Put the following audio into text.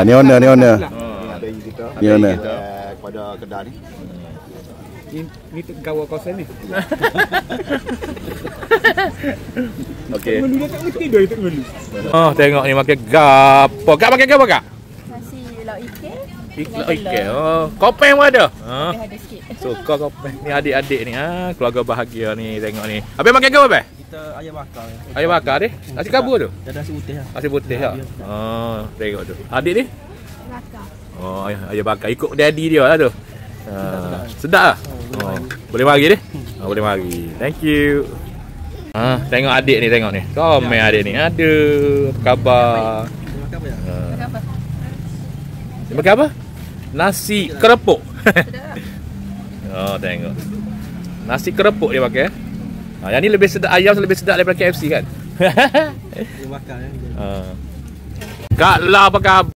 Ni owner. Ada kita. Ni owner. Kepada kedai ni. Ni gawat kawasan ni. Okey. Menu dia tak mesti dia tak menu. Oh, tengok ni makan gapo. Kak makan gapo kak? Nasi lauk ikan. Ikan. Oh, kopeng pun ada. Ha. Ada sikit. Suka kopeng. Ni adik-adik ni keluarga bahagia ni tengok ni. Habis makan gapo abang? Kita ayam bakar. Ayam bakar ni. Nasi kabur tu. Ada nasi putih lah. Nasi putih tak? Oh, tengok tu. Adik ni? Bakar. Oh, ayam bakar ikut daddy dia lah tu. Sedap lah. Oh, boleh mari ni? Boleh mari. Thank you. Tengok adik ni, tengok ni. Komen adik ni. Aduh, apa khabar? Apa? Dia makan apa? Nasi kerepuk. Oh, tengok. Nasi kerepuk dia pakai. Yang ni lebih sedap, ayam lebih sedap daripada KFC kan? Ayam bakar. Kak La apa khabar?